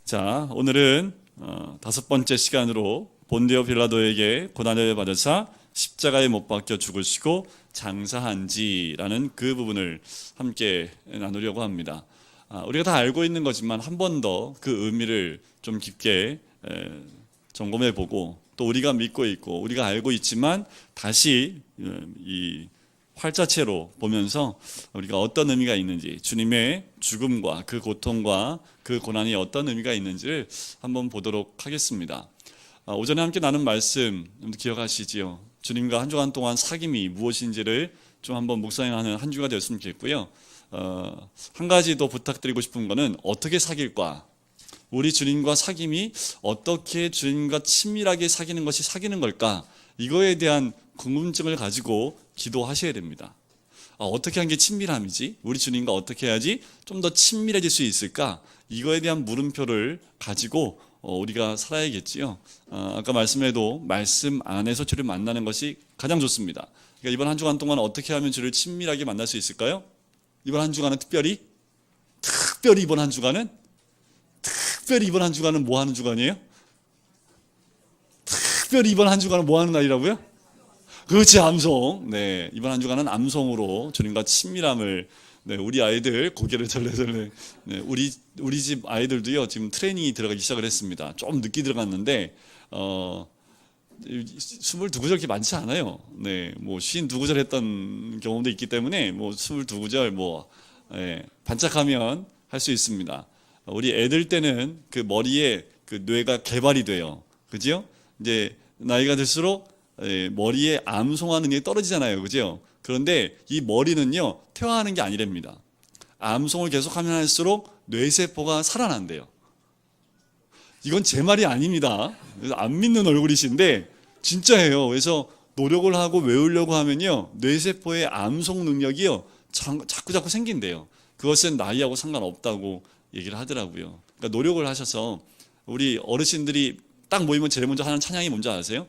자, 오늘은 다섯 번째 시간으로 본디오 빌라도에게 고난을 받으사 십자가에 못 박혀 죽으시고 장사한지라는 그 부분을 함께 나누려고 합니다. 우리가 다 알고 있는 거지만 한 번 더 그 의미를 좀 깊게 점검해 보고, 또 우리가 믿고 있고 우리가 알고 있지만 다시 이 활자체로 보면서 우리가 어떤 의미가 있는지, 주님의 죽음과 그 고통과 그 고난이 어떤 의미가 있는지를 한번 보도록 하겠습니다. 오전에 함께 나눈 말씀 기억하시지요? 주님과 한 주간 동안 사귐이 무엇인지를 좀 한번 묵상하는 한 주가 되었으면 좋겠고요. 한 가지 더 부탁드리고 싶은 거는 어떻게 사귈까? 우리 주님과 사귐이 어떻게 주님과 친밀하게 사귀는 것이 사귀는 걸까? 이거에 대한 궁금증을 가지고 기도하셔야 됩니다. 어떻게 한 게 친밀함이지? 우리 주님과 어떻게 해야지 좀 더 친밀해질 수 있을까? 이거에 대한 물음표를 가지고 우리가 살아야겠지요. 아까 말씀에도 말씀 안에서 주를 만나는 것이 가장 좋습니다. 그러니까 이번 한 주간 동안 어떻게 하면 주를 친밀하게 만날 수 있을까요? 이번 한 주간은 특별히 이번 한 주간은 뭐 하는 주간이에요? 특별히 이번 한 주간은 뭐 하는 날이라고요? 그렇지, 암송. 네, 이번 한 주간은 암송으로 주님과 친밀함을, 우리 아이들 고개를 절레절레, 우리 집 아이들도요 지금 트레이닝이 들어가기 시작을 했습니다. 좀 늦게 들어갔는데 22구절 이렇게 많지 않아요. 뭐 52구절 했던 경험도 있기 때문에 뭐 22구절 반짝하면 할 수 있습니다. 우리 애들 때는 그 머리에 그 뇌가 개발이 돼요. 그죠? 이제 나이가 들수록 머리에 암송하는 게 떨어지잖아요. 그죠? 그런데 이 머리는요 퇴화하는 게 아니랍니다. 암송을 계속하면 할수록 뇌세포가 살아난대요. 이건 제 말이 아닙니다. 그래서 안 믿는 얼굴이신데 진짜예요. 그래서 노력을 하고 외우려고 하면요 뇌세포의 암송 능력이요 자꾸 생긴대요. 그것은 나이하고 상관없다고 얘기를 하더라고요. 그러니까 노력을 하셔서, 우리 어르신들이 딱 모이면 제일 먼저 하는 찬양이 뭔지 아세요?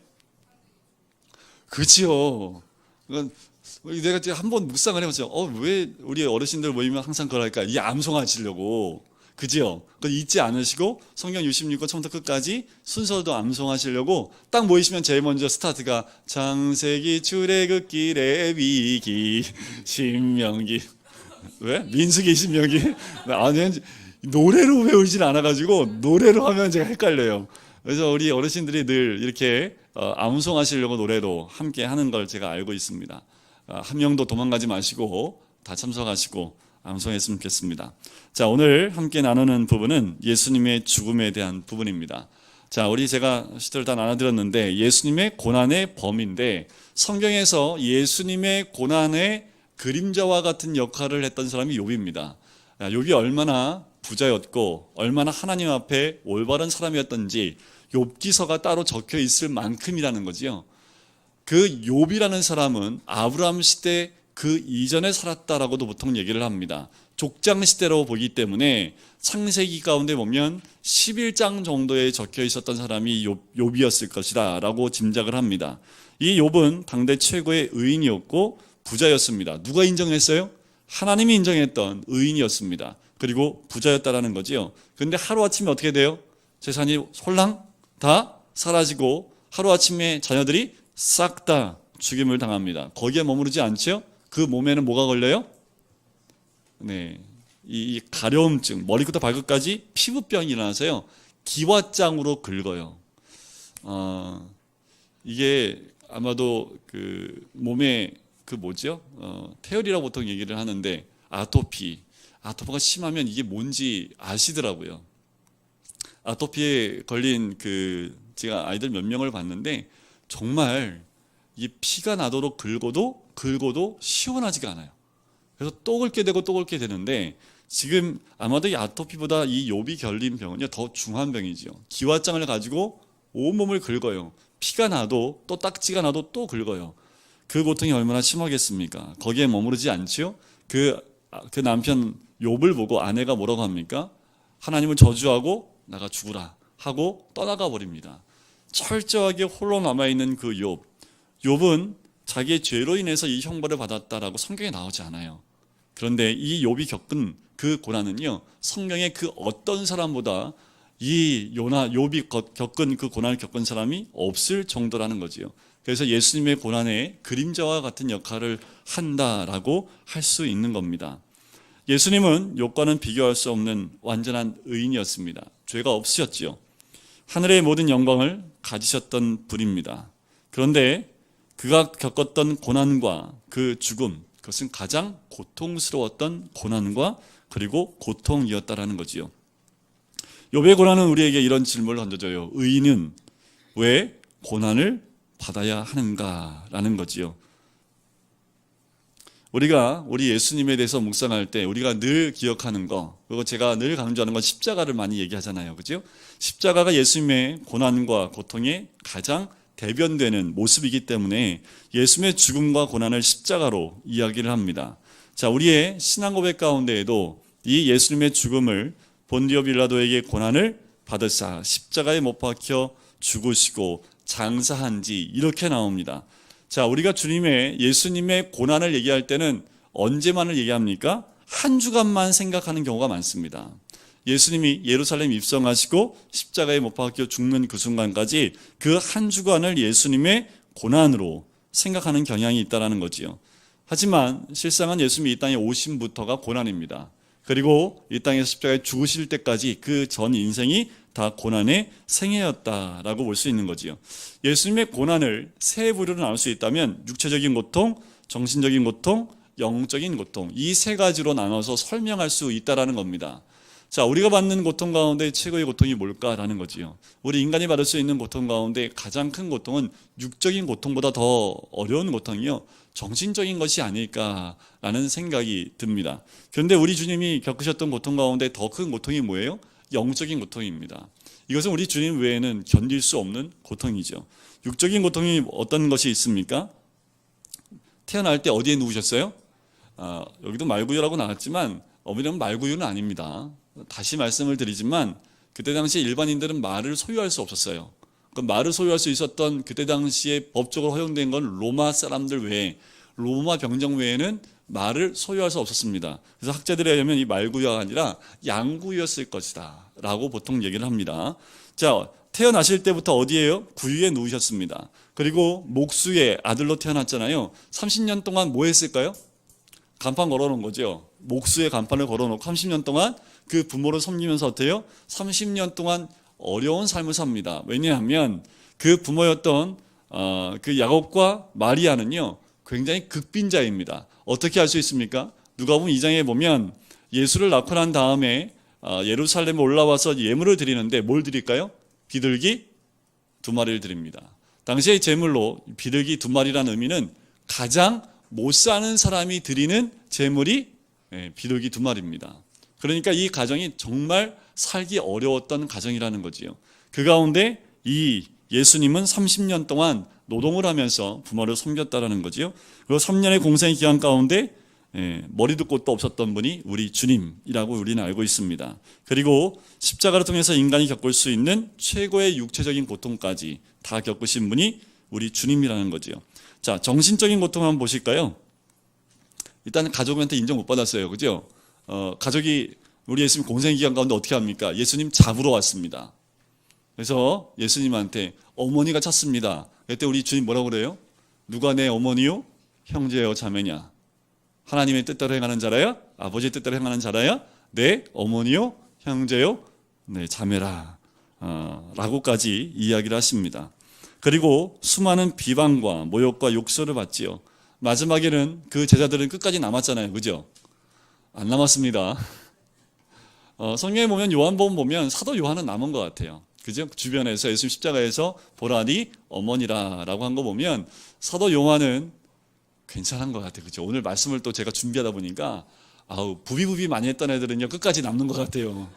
그렇지요. 내가 한번 묵상을 해봤어요. 왜 우리 어르신들 모이면 항상 그걸 할까? 이 암송하시려고. 그지요? 그걸 잊지 않으시고 성경 66권 처음부터 끝까지 순서도 암송하시려고 딱 모이시면 제일 먼저 스타트가 창세기 출애굽길의 위기 신명기. 왜? 민수기 신명기? 아니, 노래로 외우질 않아가지고 노래로 하면 제가 헷갈려요. 그래서 우리 어르신들이 늘 이렇게 암송하시려고 노래로 함께 하는 걸 제가 알고 있습니다. 한 명도 도망가지 마시고 다 참석하시고 암송했으면 좋겠습니다. 자, 오늘 함께 나누는 부분은 예수님의 죽음에 대한 부분입니다. 자, 제가 시절 다 나눠드렸는데 예수님의 고난의 범인데, 성경에서 예수님의 고난의 그림자와 같은 역할을 했던 사람이 욥입니다. 욥이 얼마나 부자였고 얼마나 하나님 앞에 올바른 사람이었던지 욥기서가 따로 적혀 있을 만큼이라는 거지요. 그 욥이라는 사람은 아브라함 시대 그 이전에 살았다라고도 보통 얘기를 합니다. 족장 시대로 보기 때문에 창세기 가운데 보면 11장 정도에 적혀 있었던 사람이 욥이었을 것이다 라고 짐작을 합니다. 이 욥은 당대 최고의 의인이었고 부자였습니다. 누가 인정했어요? 하나님이 인정했던 의인이었습니다. 그리고 부자였다라는 거지요. 그런데 하루아침에 어떻게 돼요? 재산이 홀랑 다 사라지고 하루아침에 자녀들이 싹 다 죽임을 당합니다. 거기에 머무르지 않죠? 그 몸에는 뭐가 걸려요? 이 가려움증, 머리부터 발끝까지 피부병이 일어나서요 기왓장으로 긁어요. 이게 아마도 그 몸에 태열이라고 보통 얘기를 하는데, 아토피가 심하면 이게 뭔지 아시더라고요. 아토피에 걸린 제가 아이들 몇 명을 봤는데 정말 이 피가 나도록 긁어도 시원하지가 않아요. 그래서 또 긁게 되고 또 긁게 되는데, 지금 아마도 이 아토피보다 이 욥이 걸린 병은요 더 중한 병이죠. 기왓장을 가지고 온몸을 긁어요. 피가 나도 또 딱지가 나도 또 긁어요. 그 고통이 얼마나 심하겠습니까? 거기에 머무르지 않지요? 그 남편 욥을 보고 아내가 뭐라고 합니까? 하나님을 저주하고 나가 죽으라 하고 떠나가 버립니다. 철저하게 홀로 남아있는 그 욥은 자기의 죄로 인해서 이 형벌을 받았다라고 성경에 나오지 않아요. 그런데 이 욥이 겪은 그 고난은요 성경의 그 어떤 사람보다 이 욥이 겪은 그 고난을 겪은 사람이 없을 정도라는 거지요. 그래서 예수님의 고난의 그림자와 같은 역할을 한다라고 할 수 있는 겁니다. 예수님은 욥과는 비교할 수 없는 완전한 의인이었습니다. 죄가 없으셨지요. 하늘의 모든 영광을 가지셨던 분입니다. 그런데 그가 겪었던 고난과 그 죽음, 그것은 가장 고통스러웠던 고난과 그리고 고통이었다라는 거지요. 욥의 고난은 우리에게 이런 질문을 던져줘요. 의인은 왜 고난을 받아야 하는가라는 거지요. 우리 예수님에 대해서 묵상할 때 우리가 늘 기억하는 거, 그리고 제가 늘 강조하는 건 십자가를 많이 얘기하잖아요. 그죠? 십자가가 예수님의 고난과 고통의 가장 대변되는 모습이기 때문에 예수님의 죽음과 고난을 십자가로 이야기를 합니다. 자, 우리의 신앙 고백 가운데에도 이 예수님의 죽음을 본디오 빌라도에게 고난을 받으사 십자가에 못 박혀 죽으시고 장사한 지 이렇게 나옵니다. 자, 우리가 예수님의 고난을 얘기할 때는 언제만을 얘기합니까? 한 주간만 생각하는 경우가 많습니다. 예수님이 예루살렘 입성하시고 십자가에 못 박혀 죽는 그 순간까지 그 한 주간을 예수님의 고난으로 생각하는 경향이 있다는 거지요. 하지만 실상은 예수님이 이 땅에 오심부터가 고난입니다. 그리고 이 땅에서 십자가에 죽으실 때까지 그 전 인생이 다 고난의 생애였다라고 볼 수 있는 거지요. 예수님의 고난을 세 부류로 나눌 수 있다면 육체적인 고통, 정신적인 고통, 영적인 고통, 이 세 가지로 나눠서 설명할 수 있다라는 겁니다. 자, 우리가 받는 고통 가운데 최고의 고통이 뭘까라는 거지요. 우리 인간이 받을 수 있는 고통 가운데 가장 큰 고통은 육적인 고통보다 더 어려운 고통이요, 정신적인 것이 아닐까라는 생각이 듭니다. 그런데 우리 주님이 겪으셨던 고통 가운데 더 큰 고통이 뭐예요? 영적인 고통입니다. 이것은 우리 주님 외에는 견딜 수 없는 고통이죠. 육적인 고통이 어떤 것이 있습니까? 태어날 때 어디에 누우셨어요? 여기도 말구유라고 나왔지만 어머니는 말구유는 아닙니다. 다시 말씀을 드리지만 그때 당시 일반인들은 말을 소유할 수 없었어요. 그 말을 소유할 수 있었던 그때 당시에 법적으로 허용된 건 로마 사람들 외에, 로마 병정 외에는 말을 소유할 수 없었습니다. 그래서 학자들에 의하면 이 말구유가 아니라 양구유였을 것이다 라고 보통 얘기를 합니다. 자, 태어나실 때부터 어디에요? 구유에 누우셨습니다. 그리고 목수의 아들로 태어났잖아요. 30년 동안 뭐 했을까요? 간판 걸어놓은 거죠. 목수의 간판을 걸어놓고 30년 동안 그 부모를 섬기면서 어때요? 30년 동안 어려운 삶을 삽니다. 왜냐하면 그 부모였던 그 야곱과 마리아는요, 굉장히 극빈자입니다. 어떻게 알 수 있습니까? 누가복음 2장에 보면 예수를 낳고 난 다음에 예루살렘에 올라와서 예물을 드리는데 뭘 드릴까요? 비둘기 2마리를 드립니다. 당시의 제물로 비둘기 2마리라는 의미는 가장 못 사는 사람이 드리는 제물이 비둘기 2마리입니다. 그러니까 이 가정이 정말 살기 어려웠던 가정이라는 거지요. 그 가운데 이 예수님은 30년 동안 노동을 하면서 부모를 섬겼다라는 거지요. 그리고 3년의 공생의 기간 가운데 머리도 꽃도 없었던 분이 우리 주님이라고 우리는 알고 있습니다. 그리고 십자가를 통해서 인간이 겪을 수 있는 최고의 육체적인 고통까지 다 겪으신 분이 우리 주님이라는 거지요. 자, 정신적인 고통 한번 보실까요? 일단 가족한테 인정 못 받았어요. 그죠? 가족이 우리 예수님 공생의 기간 가운데 어떻게 합니까? 예수님 잡으러 왔습니다. 그래서 예수님한테 어머니가 찾습니다. 그때 우리 주님 뭐라고 그래요? 누가 내 어머니요? 형제요 자매냐? 하나님의 뜻대로 행하는 자라야? 아버지의 뜻대로 행하는 자라야? 내 어머니요? 형제요? 네, 자매라 라고까지 이야기를 하십니다. 그리고 수많은 비방과 모욕과 욕설을 받지요. 마지막에는 그 제자들은 끝까지 남았잖아요. 그죠? 안 남았습니다. 성경에 보면 요한복음 보면 사도 요한은 남은 것 같아요. 그죠? 주변에서 예수님 십자가에서 보라니 어머니라라고 한 거 보면 사도 요한은 괜찮은 것 같아요. 그죠? 오늘 말씀을 또 제가 준비하다 보니까 부비부비 많이 했던 애들은요 끝까지 남는 것 같아요.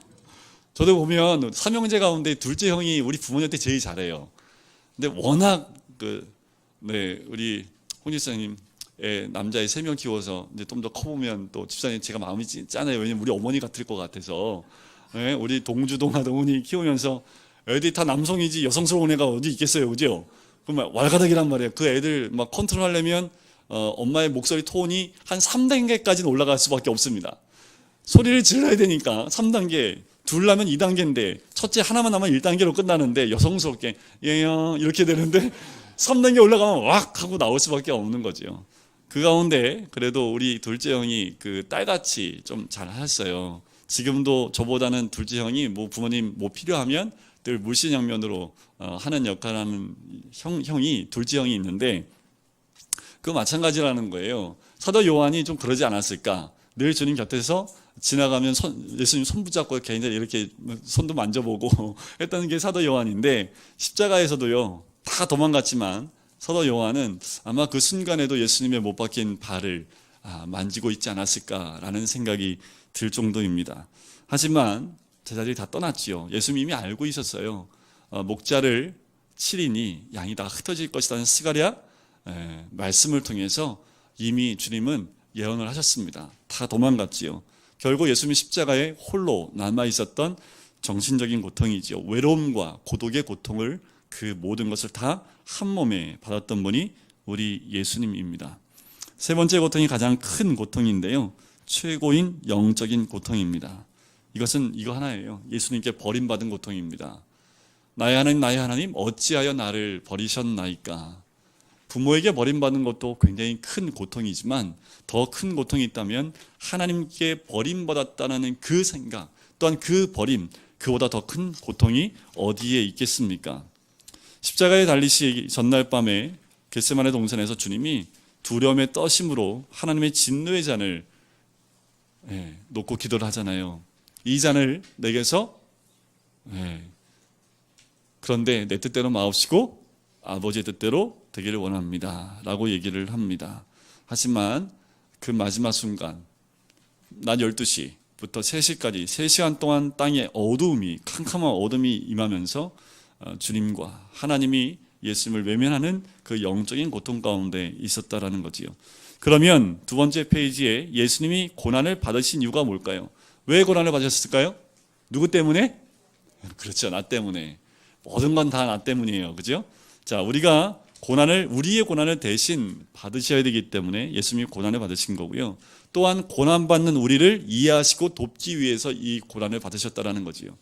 저도 보면 삼형제 가운데 둘째 형이 우리 부모님한테 제일 잘해요. 근데 워낙 우리 홍 집사님 남자애 3명 키워서 이제 좀 더 커보면 또 집사님 제가 마음이 짠해요. 왜냐면 우리 어머니 같을 것 같아서. 우리 동주동아 동훈이 키우면서 애들이 다 남성이지 여성스러운 애가 어디 있겠어요, 그죠? 그럼 왈가닥이란 말이에요. 그 애들 막 컨트롤하려면 엄마의 목소리 톤이 한 3단계까지는 올라갈 수밖에 없습니다. 소리를 질러야 되니까 3단계, 둘 나면 2단계인데 첫째 하나만 나면 1단계로 끝나는데 여성스럽게 예영 이렇게 되는데 3단계 올라가면 왁 하고 나올 수밖에 없는 거죠. 그 가운데 그래도 우리 둘째 형이 그 딸같이 좀 잘하셨어요. 지금도 저보다는 둘째 형이 뭐 부모님 뭐 필요하면 늘 물신양면으로 하는 역할을 하는 형이 둘째 형이 있는데 그 마찬가지라는 거예요. 사도 요한이 좀 그러지 않았을까? 늘 주님 곁에서 지나가면 예수님 손 붙잡고 개인들 이렇게 손도 만져보고 했다는 게 사도 요한인데 십자가에서도요 다 도망갔지만 사도 요한은 아마 그 순간에도 예수님의 못 박힌 발을 만지고 있지 않았을까라는 생각이 들 정도입니다. 하지만 제자들이 다 떠났지요. 예수님이 이미 알고 있었어요. 목자를 치리니 양이 다 흩어질 것이라는 스가랴 말씀을 통해서 이미 주님은 예언을 하셨습니다. 다 도망갔지요. 결국 예수님이 십자가에 홀로 남아 있었던 정신적인 고통이지요. 외로움과 고독의 고통을 그 모든 것을 다 한 몸에 받았던 분이 우리 예수님입니다. 세 번째 고통이 가장 큰 고통인데요. 최고인 영적인 고통입니다. 이것은 이거 하나예요. 예수님께 버림받은 고통입니다. 나의 하나님 어찌하여 나를 버리셨나이까. 부모에게 버림받는 것도 굉장히 큰 고통이지만 더 큰 고통이 있다면 하나님께 버림받았다는 그 생각 또한 그 버림 그보다 더 큰 고통이 어디에 있겠습니까? 십자가에 달리시 전날 밤에 겟세마네 동산에서 주님이 두려움에 떠심으로 하나님의 진노의 잔을 놓고 기도를 하잖아요. 이 잔을 내게서 그런데 내 뜻대로 마옵시고 아버지의 뜻대로 되기를 원합니다 라고 얘기를 합니다. 하지만 그 마지막 순간 낮 12시부터 3시까지 3시간 동안 땅에 어두움이 캄캄한 어둠이 임하면서 주님과 하나님이 예수님을 외면하는 그 영적인 고통 가운데 있었다라는 거지요. 그러면 두 번째 페이지에 예수님이 고난을 받으신 이유가 뭘까요? 왜 고난을 받으셨을까요? 누구 때문에? 그렇죠. 나 때문에. 모든 건 다 나 때문이에요. 그죠? 자, 우리의 고난을 대신 받으셔야 되기 때문에 예수님이 고난을 받으신 거고요. 또한 고난받는 우리를 이해하시고 돕기 위해서 이 고난을 받으셨다라는 거지요.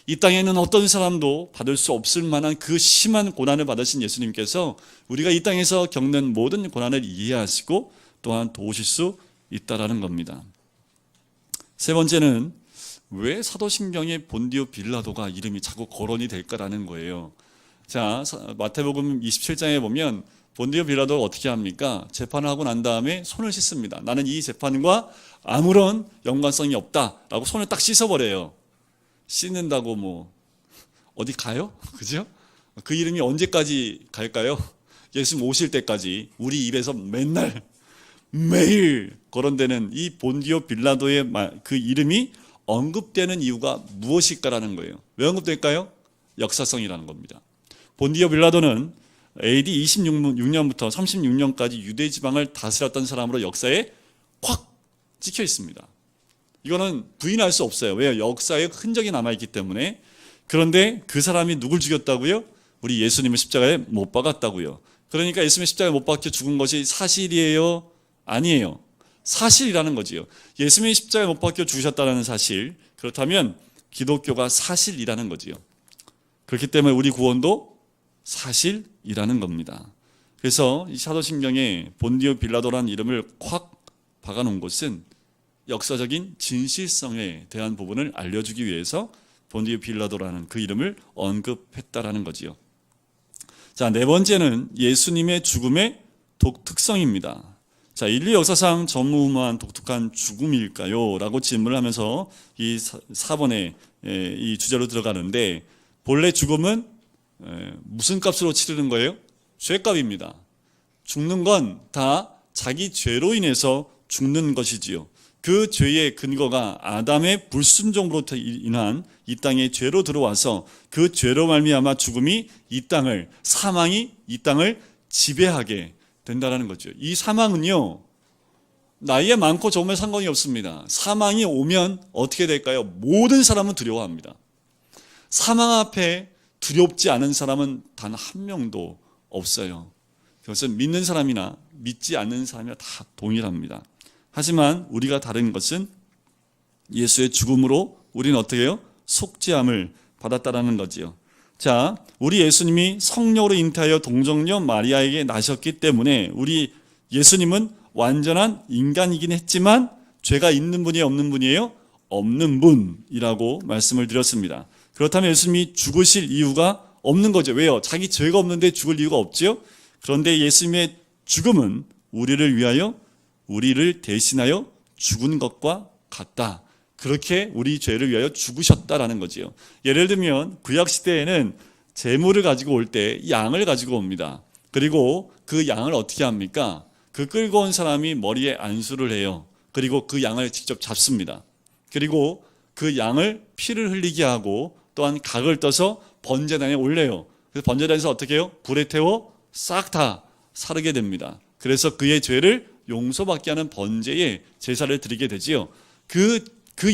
이 땅에는 어떤 사람도 받을 수 없을 만한 그 심한 고난을 받으신 예수님께서 우리가 이 땅에서 겪는 모든 고난을 이해하시고 또한 도우실 수 있다라는 겁니다. 세 번째는 왜 사도신경에 본디오 빌라도가 이름이 자꾸 거론이 될까라는 거예요. 자, 마태복음 27장에 보면 본디오 빌라도가 어떻게 합니까? 재판을 하고 난 다음에 손을 씻습니다. 나는 이 재판과 아무런 연관성이 없다라고 손을 딱 씻어버려요. 씻는다고 뭐 어디 가요? 그죠? 그 이름이 언제까지 갈까요? 예수님 오실 때까지 우리 입에서 맨날 매일 거론되는 이 본디오 빌라도의 그 이름이 언급되는 이유가 무엇일까라는 거예요. 왜 언급될까요? 역사성이라는 겁니다. 본디오 빌라도는 AD 26년부터 36년까지 유대 지방을 다스렸던 사람으로 역사에 확 찍혀 있습니다. 이거는 부인할 수 없어요. 왜요? 역사에 흔적이 남아있기 때문에. 그런데 그 사람이 누굴 죽였다고요? 우리 예수님을 십자가에 못 박았다고요. 그러니까 예수님의 십자가에 못 박혀 죽은 것이 사실이에요? 아니에요. 사실이라는 거지요. 예수님이 십자가에 못 박혀 죽으셨다는 사실. 그렇다면 기독교가 사실이라는 거지요. 그렇기 때문에 우리 구원도 사실이라는 겁니다. 그래서 이 사도신경에 본디오 빌라도라는 이름을 확 박아놓은 것은 역사적인 진실성에 대한 부분을 알려주기 위해서 본디오 빌라도라는 그 이름을 언급했다라는 거지요. 자, 네 번째는 예수님의 죽음의 독특성입니다. 자, 인류 역사상 전무후무한 독특한 죽음일까요? 라고 질문을 하면서 이 4번에 이 주제로 들어가는데 본래 죽음은 무슨 값으로 치르는 거예요? 죄값입니다. 죽는 건 다 자기 죄로 인해서 죽는 것이지요. 그 죄의 근거가 아담의 불순종으로부터 인한 이 땅에 죄로 들어와서 그 죄로 말미암아 죽음이 사망이 이 땅을 지배하게 된다는 거죠. 이 사망은요, 나이에 많고 적음에 상관이 없습니다. 사망이 오면 어떻게 될까요? 모든 사람은 두려워합니다. 사망 앞에 두렵지 않은 사람은 단 한 명도 없어요. 그것은 믿는 사람이나 믿지 않는 사람이나 다 동일합니다. 하지만 우리가 다른 것은 예수의 죽음으로 우리는 어떻게 해요? 속죄함을 받았다라는 거지요. 자, 우리 예수님이 성령으로 잉태하여 동정녀 마리아에게 나셨기 때문에 우리 예수님은 완전한 인간이긴 했지만 죄가 있는 분이에요, 없는 분이에요? 없는 분이라고 말씀을 드렸습니다. 그렇다면 예수님이 죽으실 이유가 없는 거죠. 왜요? 자기 죄가 없는데 죽을 이유가 없죠. 그런데 예수님의 죽음은 우리를 위하여, 우리를 대신하여 죽은 것과 같다. 그렇게 우리 죄를 위하여 죽으셨다라는 거지요. 예를 들면 구약 시대에는 제물을 가지고 올 때 양을 가지고 옵니다. 그리고 그 양을 어떻게 합니까? 그 끌고 온 사람이 머리에 안수를 해요. 그리고 그 양을 직접 잡습니다. 그리고 그 양을 피를 흘리게 하고 또한 각을 떠서 번제단에 올려요. 그래서 번제단에서 어떻게 해요? 불에 태워 싹 다 사르게 됩니다. 그래서 그의 죄를 용서받게 하는 번제의 제사를 드리게 되지요. 그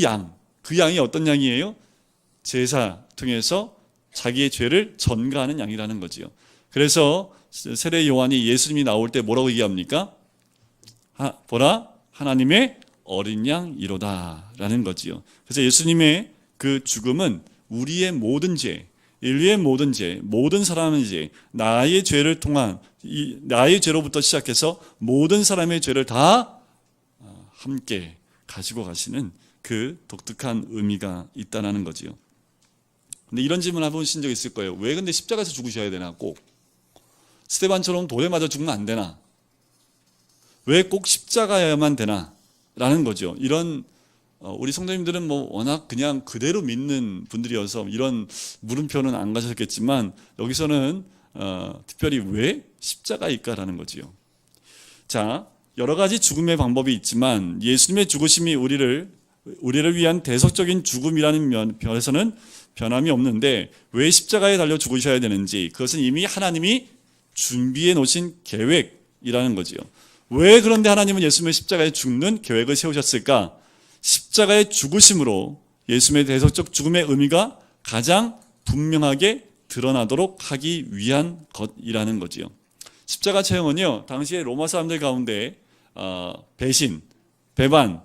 양이 어떤 양이에요? 제사 통해서 자기의 죄를 전가하는 양이라는 거지요. 그래서 세례 요한이 예수님이 나올 때 뭐라고 얘기합니까? 보라, 하나님의 어린 양이로다 라는 거지요. 그래서 예수님의 그 죽음은 우리의 모든 죄, 인류의 모든 죄, 모든 사람의 죄, 나의 죄를 통한 나의 죄로부터 시작해서 모든 사람의 죄를 다 함께 가지고 가시는 그 독특한 의미가 있다는 거지요. 근데 이런 질문 해보신 적 있을 거예요. 왜 근데 십자가에서 죽으셔야 되나? 꼭 스데반처럼 돌에 맞아 죽으면 안 되나? 왜 꼭 십자가야만 되나? 라는 거죠. 이런 우리 성도님들은 뭐 워낙 그냥 그대로 믿는 분들이어서 이런 물음표는 안 가셨겠지만 여기서는 특별히 왜 십자가일까라는 거지요. 자, 여러 가지 죽음의 방법이 있지만 예수님의 죽으심이 우리를 위한 대속적인 죽음이라는 면에서는 변함이 없는데 왜 십자가에 달려 죽으셔야 되는지 그것은 이미 하나님이 준비해 놓으신 계획이라는 거지요. 왜 그런데 하나님은 예수님의 십자가에 죽는 계획을 세우셨을까? 십자가의 죽으심으로 예수님의 대속적 죽음의 의미가 가장 분명하게 드러나도록 하기 위한 것이라는 거지요. 십자가 체험은요, 당시에 로마 사람들 가운데 배신, 배반,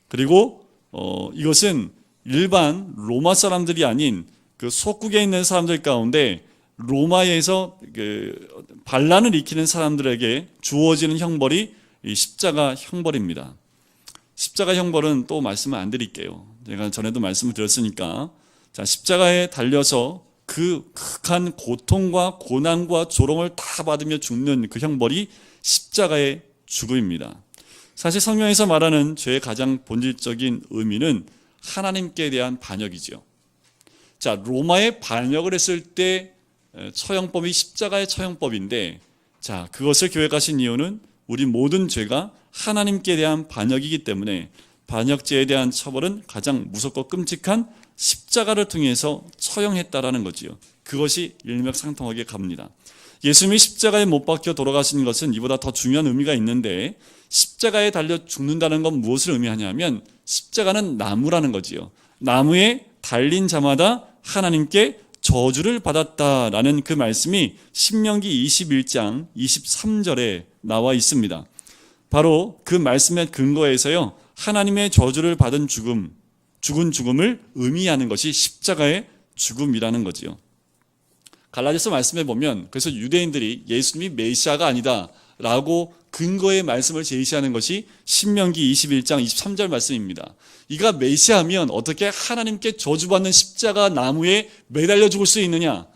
그리고 이것은 일반 로마 사람들이 아닌 그 속국에 있는 사람들 가운데 로마에서 그 반란을 일으키는 사람들에게 주어지는 형벌이 이 십자가 형벌입니다. 십자가 형벌은 또 말씀을 안 드릴게요. 제가 전에도 말씀을 드렸으니까. 자, 십자가에 달려서 그 극한 고통과 고난과 조롱을 다 받으며 죽는 그 형벌이 십자가의 죽음입니다. 사실 성경에서 말하는 죄의 가장 본질적인 의미는 하나님께 대한 반역이죠. 자, 로마에 반역을 했을 때 처형법이 십자가의 처형법인데, 자, 그것을 계획하신 이유는 우리 모든 죄가 하나님께 대한 반역이기 때문에 반역죄에 대한 처벌은 가장 무섭고 끔찍한 십자가를 통해서 처형했다라는 거지요. 그것이 일맥상통하게 갑니다. 예수님이 십자가에 못 박혀 돌아가신 것은 이보다 더 중요한 의미가 있는데, 십자가에 달려 죽는다는 건 무엇을 의미하냐면 십자가는 나무라는 거지요. 나무에 달린 자마다 하나님께 저주를 받았다라는 그 말씀이 신명기 21장 23절에 나와 있습니다. 바로 그 말씀의 근거에서요, 하나님의 저주를 받은 죽은 죽음을 의미하는 것이 십자가의 죽음이라는 거지요. 갈라디아서 말씀에 보면 그래서 유대인들이 예수님이 메시아가 아니다라고 근거의 말씀을 제시하는 것이 신명기 21장 23절 말씀입니다. 이가 메시아면 어떻게 하나님께 저주받는 십자가 나무에 매달려 죽을 수 있느냐?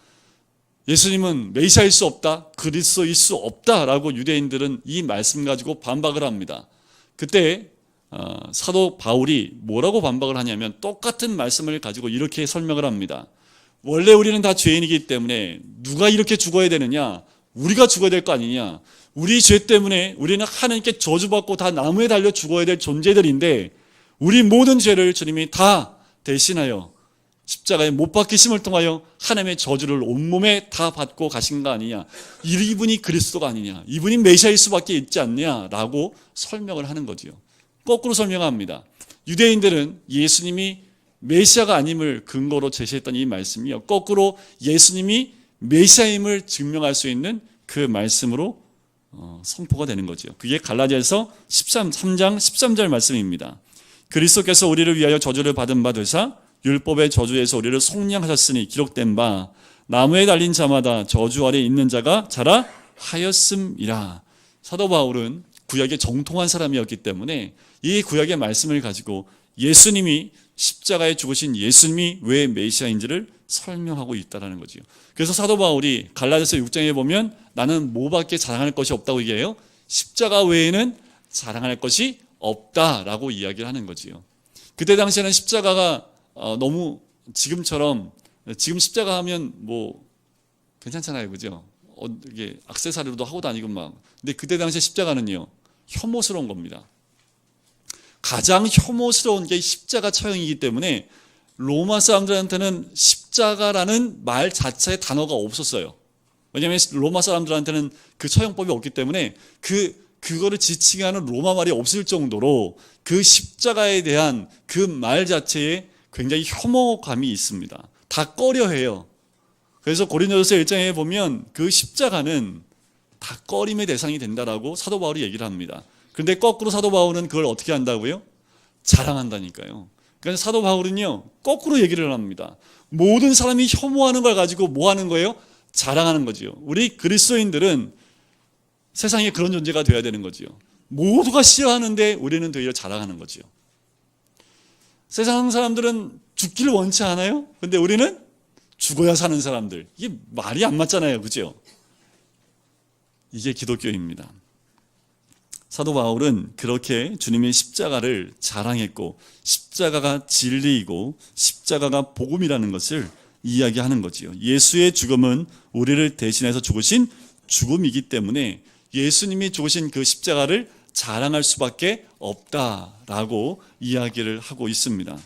예수님은 메시아일 수 없다, 그리스도일 수 없다라고 유대인들은 이 말씀 가지고 반박을 합니다. 그때 사도 바울이 뭐라고 반박을 하냐면 똑같은 말씀을 가지고 이렇게 설명을 합니다. 원래 우리는 다 죄인이기 때문에 누가 이렇게 죽어야 되느냐? 우리가 죽어야 될 거 아니냐? 우리 죄 때문에 우리는 하나님께 저주받고 다 나무에 달려 죽어야 될 존재들인데 우리 모든 죄를 주님이 다 대신하여 십자가에 못 박히심을 통하여 하나님의 저주를 온몸에 다 받고 가신 거 아니냐? 이분이 그리스도가 아니냐? 이분이 메시아일 수밖에 있지 않냐라고 설명을 하는 거지요. 거꾸로 설명합니다. 유대인들은 예수님이 메시아가 아님을 근거로 제시했던 이 말씀이요, 거꾸로 예수님이 메시아임을 증명할 수 있는 그 말씀으로 선포가 되는 거죠. 그게 갈라디아서 3장 13절 말씀입니다. 그리스도께서 우리를 위하여 저주를 받은 바 되사 율법의 저주에서 우리를 속량하셨으니 기록된 바 나무에 달린 자마다 저주 아래 있는 자가 자라 하였음이라. 사도 바울은 구약의 정통한 사람이었기 때문에 이 구약의 말씀을 가지고 예수님이 십자가에 죽으신 예수님이 왜 메시아인지를 설명하고 있다는 거죠. 그래서 사도 바울이 갈라디아서 6장에 보면 나는 뭐밖에 자랑할 것이 없다고 얘기해요. 십자가 외에는 자랑할 것이 없다라고 이야기를 하는 거지요. 그때 당시에는 십자가가 너무 지금처럼, 지금 십자가 하면 뭐 괜찮잖아요, 그죠? 이게 액세서리로도 하고 다니고 막. 근데 그때 당시에 십자가는요 혐오스러운 겁니다. 가장 혐오스러운 게 십자가 처형이기 때문에 로마 사람들한테는 십자가라는 말 자체의 단어가 없었어요. 왜냐하면 로마 사람들한테는 그 처형법이 없기 때문에 그거를 지칭하는 로마 말이 없을 정도로 그 십자가에 대한 그 말 자체에 굉장히 혐오감이 있습니다. 다 꺼려해요. 그래서 고린도전서 1장에 보면 그 십자가는 다 꺼림의 대상이 된다라고 사도 바울이 얘기를 합니다. 그런데 거꾸로 사도 바울은 그걸 어떻게 한다고요? 자랑한다니까요. 그러니까 사도 바울은요 거꾸로 얘기를 합니다. 모든 사람이 혐오하는 걸 가지고 뭐 하는 거예요? 자랑하는 거지요. 우리 그리스도인들은 세상에 그런 존재가 되어야 되는 거지요. 모두가 싫어하는데 우리는 되려 자랑하는 거지요. 세상 사람들은 죽기를 원치 않아요. 근데 우리는 죽어야 사는 사람들. 이게 말이 안 맞잖아요, 그죠? 이게 기독교입니다. 사도 바울은 그렇게 주님의 십자가를 자랑했고 십자가가 진리이고 십자가가 복음이라는 것을 이야기하는 거지요. 예수의 죽음은 우리를 대신해서 죽으신 죽음이기 때문에 예수님이 죽으신 그 십자가를 자랑할 수밖에 없다라고 이야기를 하고 있습니다.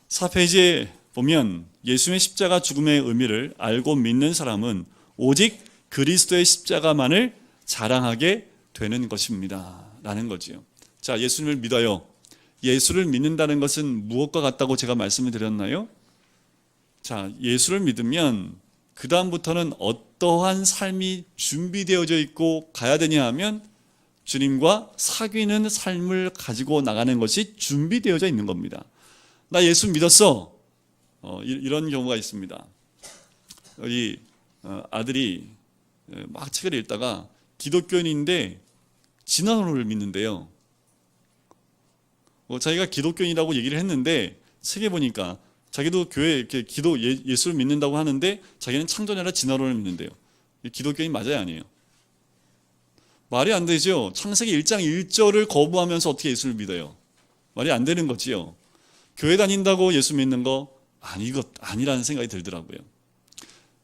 4페이지에 보면 예수님의 십자가 죽음의 의미를 알고 믿는 사람은 오직 그리스도의 십자가만을 자랑하게 되는 것입니다 라는 거지요. 자, 예수님을 믿어요. 예수를 믿는다는 것은 무엇과 같다고 제가 말씀을 드렸나요? 자, 예수를 믿으면 그 다음부터는 어떠한 삶이 준비되어져 있고 가야 되냐 하면 주님과 사귀는 삶을 가지고 나가는 것이 준비되어져 있는 겁니다. 나 예수 믿었어. 이런 경우가 있습니다. 우리 아들이 막 책을 읽다가 기독교인인데 진화론을 믿는데요. 자기가 기독교인이라고 얘기를 했는데 책에 보니까 자기도 교회 이렇게 예수를 믿는다고 하는데 자기는 창조냐 아니라 진화론을 믿는데요. 기독교인 맞아요, 아니에요? 말이 안 되죠. 창세기 1장 1절을 거부하면서 어떻게 예수를 믿어요? 말이 안 되는 거지요. 교회 다닌다고 예수 믿는 거 아니라는 생각이 들더라고요.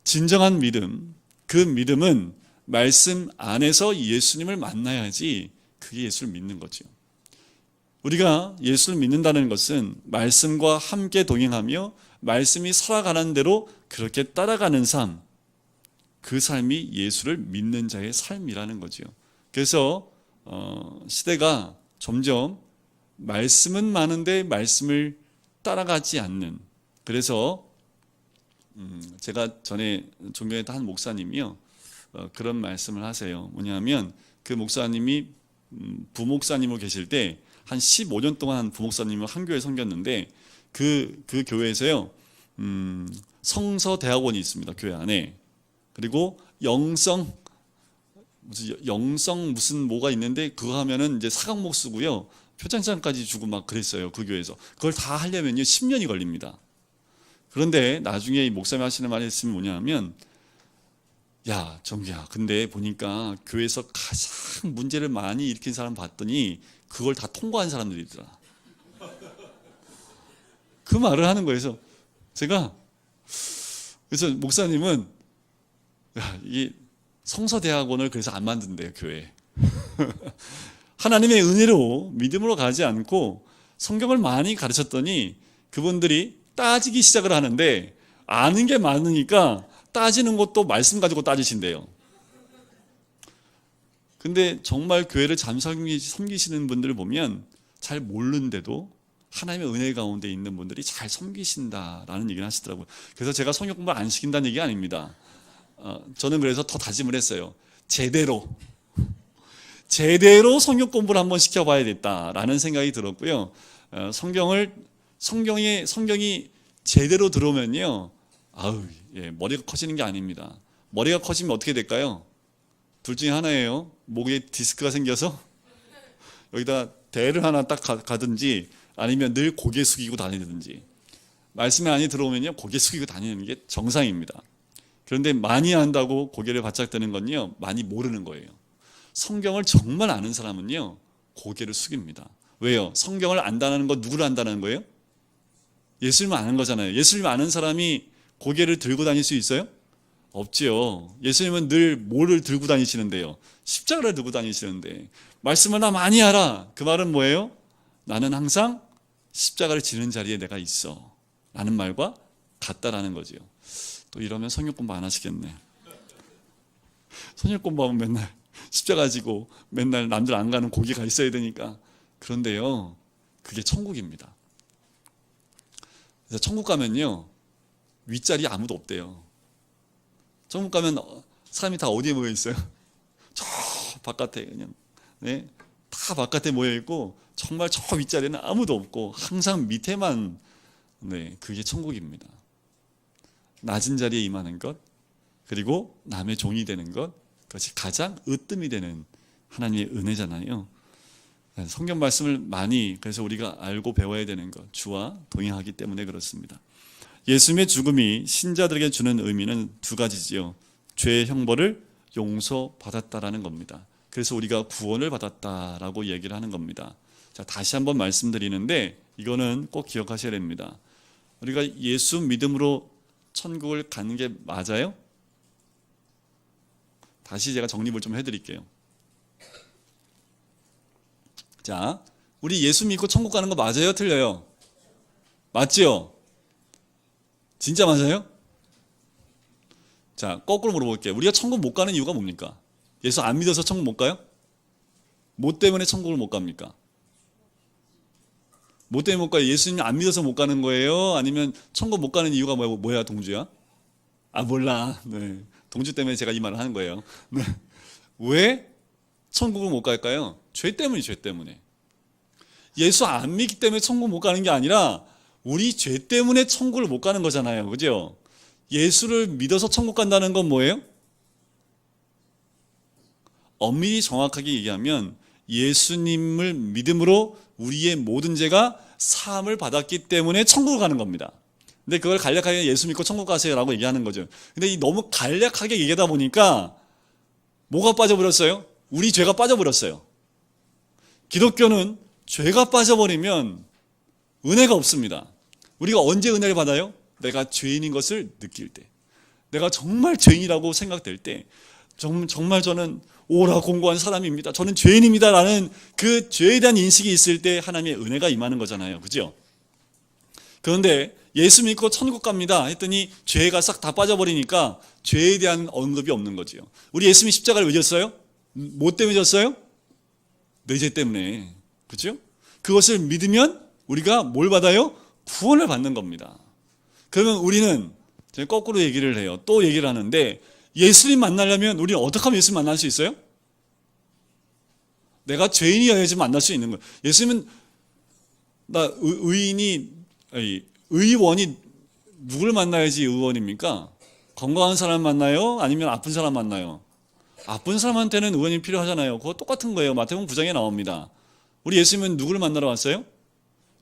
진정한 믿음, 그 믿음은 말씀 안에서 예수님을 만나야지 그게 예수를 믿는 거죠. 우리가 예수를 믿는다는 것은 말씀과 함께 동행하며 말씀이 살아가는 대로 그렇게 따라가는 삶, 그 삶이 예수를 믿는 자의 삶이라는 거죠. 그래서 시대가 점점 말씀은 많은데 말씀을 따라가지 않는, 그래서 제가 전에 존경했던 한 목사님이요 그런 말씀을 하세요. 뭐냐면 그 목사님이 부목사님으로 계실 때 한 15년 동안 부목사님을 한 교회에 섬겼는데 그 교회에서요 성서대학원이 있습니다, 교회 안에. 그리고 영성 무슨 뭐가 있는데 그거 하면은 이제 사과목 쓰고요 표창장까지 주고 막 그랬어요, 그 교회에서. 그걸 다 하려면요 10년이 걸립니다. 그런데 나중에 이 목사님 하시는 말씀이 뭐냐면, 야 정규야, 근데 보니까 교회에서 가장 문제를 많이 일으킨 사람 봤더니 그걸 다 통과한 사람들이더라. 그 말을 하는 거예요. 그래서 목사님은 이 성서대학원을 그래서 안 만든대요, 교회에. 하나님의 은혜로 믿음으로 가지 않고 성경을 많이 가르쳤더니 그분들이 따지기 시작을 하는데 아는 게 많으니까 따지는 것도 말씀 가지고 따지신대요. 근데 정말 교회를 잘 섬기시는 분들을 보면 잘 모르는데도 하나님의 은혜 가운데 있는 분들이 잘 섬기신다라는 얘기를 하시더라고요. 그래서 제가 성경 공부를 안 시킨다는 얘기가 아닙니다. 저는 그래서 더 다짐을 했어요. 제대로 성경 공부를 한번 시켜봐야겠다라는 생각이 들었고요. 성경이 제대로 들어오면요, 아우, 예, 머리가 커지는 게 아닙니다. 머리가 커지면 어떻게 될까요? 둘 중에 하나예요. 목에 디스크가 생겨서 여기다 대를 하나 딱 가든지, 아니면 늘 고개 숙이고 다니든지. 말씀에 많이 들어오면요, 고개 숙이고 다니는 게 정상입니다. 그런데 많이 한다고 고개를 바짝 드는 건요, 많이 모르는 거예요. 성경을 정말 아는 사람은요, 고개를 숙입니다. 왜요? 성경을 안다는 건 누구를 안다는 거예요? 예수님을 아는 거잖아요. 예수님을 아는 사람이 고개를 들고 다닐 수 있어요? 없지요. 예수님은 늘 뭐를 들고 다니시는데요? 십자가를 들고 다니시는데, 말씀을 나 많이 하라. 그 말은 뭐예요? 나는 항상 십자가를 지는 자리에 내가 있어 라는 말과 같다라는 거죠. 또 이러면 성경 공부 안 하시겠네. 성경 공부하면 맨날 십자가 지고 맨날 남들 안 가는 고기가 있어야 되니까. 그런데요, 그게 천국입니다. 그래서 천국 가면요, 윗자리 아무도 없대요. 천국 가면 사람이 다 어디에 모여 있어요? 저 바깥에 그냥, 네, 다 바깥에 모여 있고, 정말 저 윗자리에는 아무도 없고 항상 밑에만, 네, 그게 천국입니다. 낮은 자리에 임하는 것, 그리고 남의 종이 되는 것, 그것이 가장 으뜸이 되는 하나님의 은혜잖아요. 성경 말씀을 많이, 그래서 우리가 알고 배워야 되는 것, 주와 동행하기 때문에 그렇습니다. 예수님의 죽음이 신자들에게 주는 의미는 두 가지지요. 죄의 형벌을 용서받았다라는 겁니다. 그래서 우리가 구원을 받았다라고 얘기를 하는 겁니다. 자, 다시 한번 말씀드리는데 이거는 꼭 기억하셔야 됩니다. 우리가 예수 믿음으로 천국을 가는 게 맞아요? 다시 제가 정립을 좀 해드릴게요. 자, 우리 예수 믿고 천국 가는 거 맞아요? 틀려요? 맞지요? 진짜 맞아요? 자, 거꾸로 물어볼게요. 우리가 천국 못 가는 이유가 뭡니까? 예수 안 믿어서 천국 못 가요? 뭐 때문에 천국을 못 갑니까? 뭐 때문에 못 가요? 예수님 안 믿어서 못 가는 거예요? 아니면 천국 못 가는 이유가 뭐야, 동주야? 아, 몰라. 네. 동주 때문에 제가 이 말을 하는 거예요. 네. 왜 천국을 못 갈까요? 죄 때문이죠, 죄 때문에. 예수 안 믿기 때문에 천국 못 가는 게 아니라 우리 죄 때문에 천국을 못 가는 거잖아요. 그죠? 예수를 믿어서 천국 간다는 건 뭐예요? 엄밀히 정확하게 얘기하면 예수님을 믿음으로 우리의 모든 죄가 사함을 받았기 때문에 천국을 가는 겁니다. 근데 그걸 간략하게 예수 믿고 천국 가세요라고 얘기하는 거죠. 근데 너무 간략하게 얘기하다 보니까 뭐가 빠져버렸어요? 우리 죄가 빠져버렸어요. 기독교는 죄가 빠져버리면 은혜가 없습니다. 우리가 언제 은혜를 받아요? 내가 죄인인 것을 느낄 때, 내가 정말 죄인이라고 생각될 때, 정말 저는 오라 공고한 사람입니다, 저는 죄인입니다 라는 그 죄에 대한 인식이 있을 때 하나님의 은혜가 임하는 거잖아요. 그죠? 그런데 예수 믿고 천국 갑니다 했더니 죄가 싹 다 빠져버리니까 죄에 대한 언급이 없는 거지요. 우리 예수님이 십자가를 왜 졌어요? 뭐 때문에 졌어요? 내 죄 때문에. 그죠? 그것을 믿으면 우리가 뭘 받아요? 구원을 받는 겁니다. 그러면 우리는 거꾸로 얘기를 해요. 또 얘기를 하는데, 예수님 만나려면 우리는 어떻게 하면 예수님 만날 수 있어요? 내가 죄인이어야지 만날 수 있는 거예요. 예수님은 의원이 누굴 만나야지 의원입니까? 건강한 사람 만나요? 아니면 아픈 사람 만나요? 아픈 사람한테는 의원이 필요하잖아요. 그거 똑같은 거예요. 마태복음 9장에 나옵니다. 우리 예수님은 누구를 만나러 왔어요?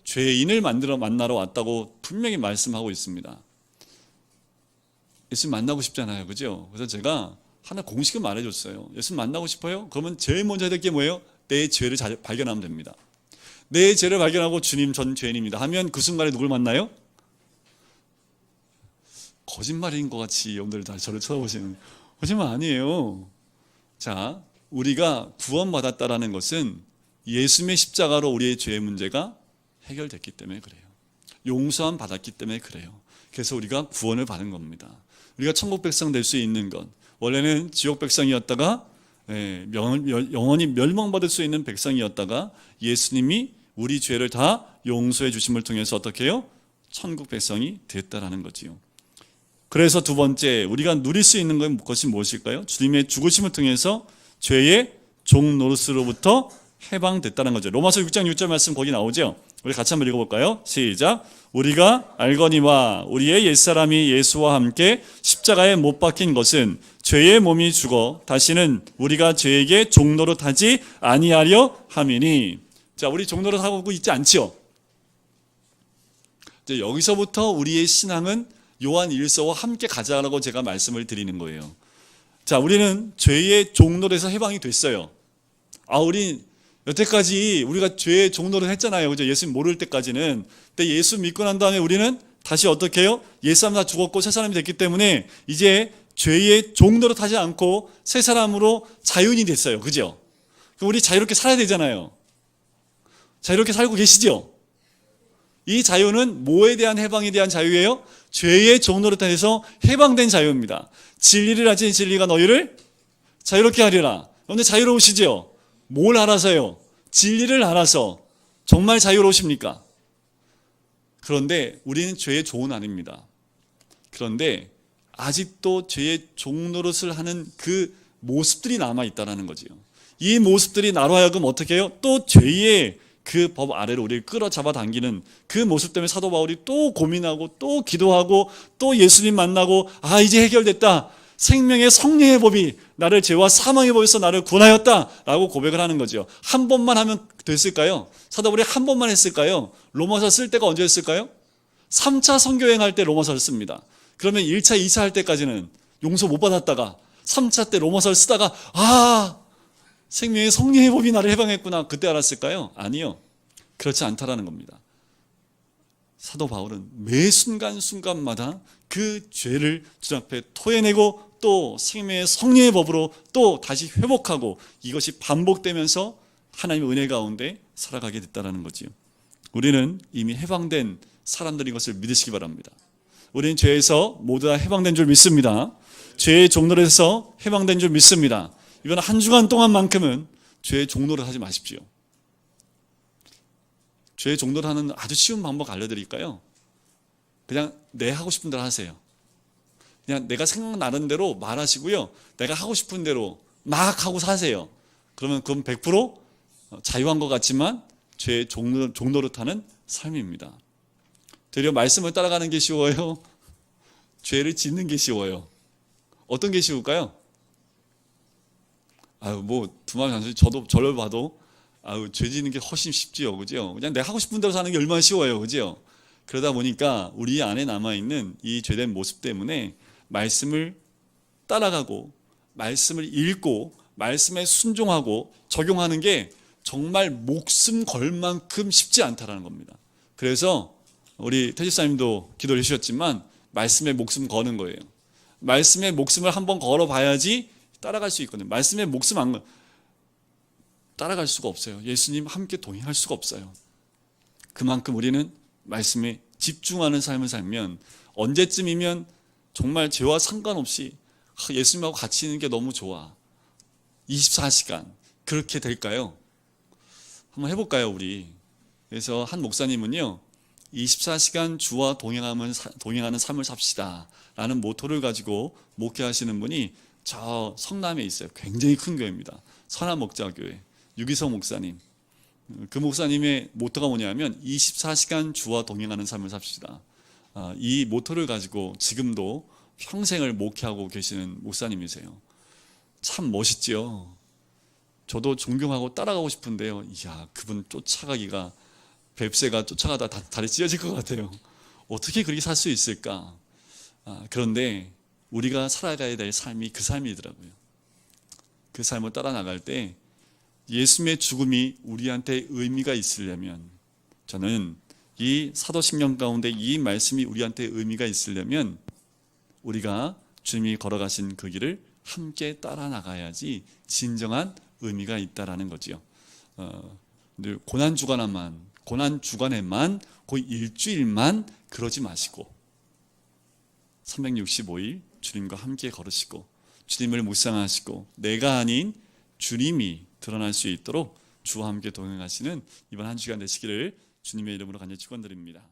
죄인을 만나러 왔다고 분명히 말씀하고 있습니다. 예수님 만나고 싶잖아요. 그죠? 그래서 제가 하나 공식을 말해줬어요. 예수님 만나고 싶어요? 그러면 제일 먼저 해야 될 게 뭐예요? 내 죄를 발견하면 됩니다. 내 죄를 발견하고 주님 전 죄인입니다 하면 그 순간에 누굴 만나요? 거짓말인 것 같이 여러분들 다 저를 쳐다보시는, 거짓말 아니에요. 자, 우리가 구원받았다라는 것은 예수님의 십자가로 우리의 죄의 문제가 해결됐기 때문에 그래요. 용서함 받았기 때문에 그래요. 그래서 우리가 구원을 받은 겁니다. 우리가 천국 백성 될 수 있는 것, 원래는 지옥 백성이었다가 영원히 멸망받을 수 있는 백성이었다가 예수님이 우리 죄를 다 용서해 주심을 통해서 어떻게 해요? 천국 백성이 됐다라는 거지요. 그래서 두 번째, 우리가 누릴 수 있는 것이 무엇일까요? 주님의 죽으심을 통해서 죄의 종 노릇으로부터 해방됐다는 거죠. 로마서 6장 6절 말씀 거기 나오죠. 우리 같이 한번 읽어볼까요? 시작. 우리가 알거니와 우리의 옛사람이 예수와 함께 십자가에 못 박힌 것은 죄의 몸이 죽어 다시는 우리가 죄에게 종노릇하지 아니하려 함이니. 자, 우리 종노릇하고 있지 않지요? 이제 여기서부터 우리의 신앙은 요한 1서와 함께 가자라고 제가 말씀을 드리는 거예요. 자, 우리는 죄의 종노릇에서 해방이 됐어요. 우리 여태까지 우리가 죄의 종노릇 했잖아요. 그죠? 예수님 모를 때까지는. 근데 예수 믿고 난 다음에 우리는 다시 어떻게 해요? 옛사람 다 죽었고 새 사람이 됐기 때문에 이제 죄의 종노릇 하지 않고 새 사람으로 자유인이 됐어요. 그죠? 그럼 우리 자유롭게 살아야 되잖아요. 자유롭게 살고 계시죠? 이 자유는 뭐에 대한 해방에 대한 자유예요? 죄의 종노릇에서 해방된 자유입니다. 진리를 알지 진리가 너희를 자유롭게 하리라. 그런데 자유로우시죠? 뭘 알아서요? 진리를 알아서. 정말 자유로우십니까? 그런데 우리는 죄의 종은 아닙니다. 그런데 아직도 죄의 종노릇을 하는 그 모습들이 남아있다는 거지요. 이 모습들이 나로 하여금 어떻게 해요? 또 죄의 그 법 아래로 우리를 끌어잡아 당기는 그 모습 때문에 사도 바울이 또 고민하고 또 기도하고 또 예수님 만나고 이제 해결됐다. 생명의 성령의 법이 나를 죄와 사망의 법에서 나를 구원하였다라고 고백을 하는 거죠. 한 번만 하면 됐을까요? 사도 바울이 한 번만 했을까요? 로마서 쓸 때가 언제 했을까요? 3차 선교여행할 때 로마서를 씁니다. 그러면 1차, 2차 할 때까지는 용서 못 받았다가 3차 때 로마서를 쓰다가 생명의 성령의 법이 나를 해방했구나. 그때 알았을까요? 아니요. 그렇지 않다라는 겁니다. 사도 바울은 매 순간순간마다 그 죄를 주 앞에 토해내고 또 생명의 성령의 법으로 또 다시 회복하고 이것이 반복되면서 하나님의 은혜 가운데 살아가게 됐다는 거지요. 우리는 이미 해방된 사람들인 것을 믿으시기 바랍니다. 우리는 죄에서 모두 다 해방된 줄 믿습니다. 죄의 종노릇에서 해방된 줄 믿습니다. 이번 한 주간 동안만큼은 죄의 종노릇 하지 마십시오. 죄의 종노릇 하는 아주 쉬운 방법 알려드릴까요? 그냥 내 하고 싶은 대로 하세요. 그냥 내가 생각나는 대로 말하시고요. 내가 하고 싶은 대로 막 하고 사세요. 그러면 그건 100% 자유한 것 같지만 죄의 종노릇하는 삶입니다. 되려 말씀을 따라가는 게 쉬워요? 죄를 짓는 게 쉬워요? 어떤 게 쉬울까요? 두말 단순히 저를 봐도 죄 짓는 게 훨씬 쉽지요. 그죠? 그냥 내가 하고 싶은 대로 사는 게 얼마나 쉬워요. 그죠? 그러다 보니까 우리 안에 남아있는 이 죄된 모습 때문에 말씀을 따라가고 말씀을 읽고 말씀에 순종하고 적용하는 게 정말 목숨 걸 만큼 쉽지 않다라는 겁니다. 그래서 우리 태지사님도 기도를 해주셨지만 말씀에 목숨 거는 거예요. 말씀에 목숨을 한번 걸어봐야지 따라갈 수 있거든요. 말씀에 목숨 안 따라갈 수가 없어요. 예수님 함께 동행할 수가 없어요. 그만큼 우리는 말씀에 집중하는 삶을 살면 언제쯤이면 정말 죄와 상관없이 예수님하고 같이 있는 게 너무 좋아. 24시간 그렇게 될까요? 한번 해볼까요, 우리? 그래서 한 목사님은요, 24시간 주와 동행하는 삶을 삽시다 라는 모토를 가지고 목회하시는 분이 저 성남에 있어요. 굉장히 큰 교회입니다. 선한목자교회 유기성 목사님. 그 목사님의 모토가 뭐냐면 24시간 주와 동행하는 삶을 삽시다. 이 모토를 가지고 지금도 평생을 목회하고 계시는 목사님이세요. 참 멋있지요. 저도 존경하고 따라가고 싶은데요. 이야, 그분 쫓아가기가 뱁새가 쫓아가다 다리 찢어질 것 같아요. 어떻게 그렇게 살 수 있을까? 그런데 우리가 살아가야 될 삶이 그 삶이더라고요. 그 삶을 따라 나갈 때 예수님의 죽음이 우리한테 의미가 있으려면, 저는 이 사도신경 가운데 이 말씀이 우리한테 의미가 있으려면 우리가 주님이 걸어가신 그 길을 함께 따라 나가야지 진정한 의미가 있다라는 거지요. 고난 주간에만 거의 일주일만 그러지 마시고 365일 주님과 함께 걸으시고 주님을 묵상하시고 내가 아닌 주님이 드러날 수 있도록 주와 함께 동행하시는 이번 한 주간 되시기를 주님의 이름으로 간절히 축원드립니다.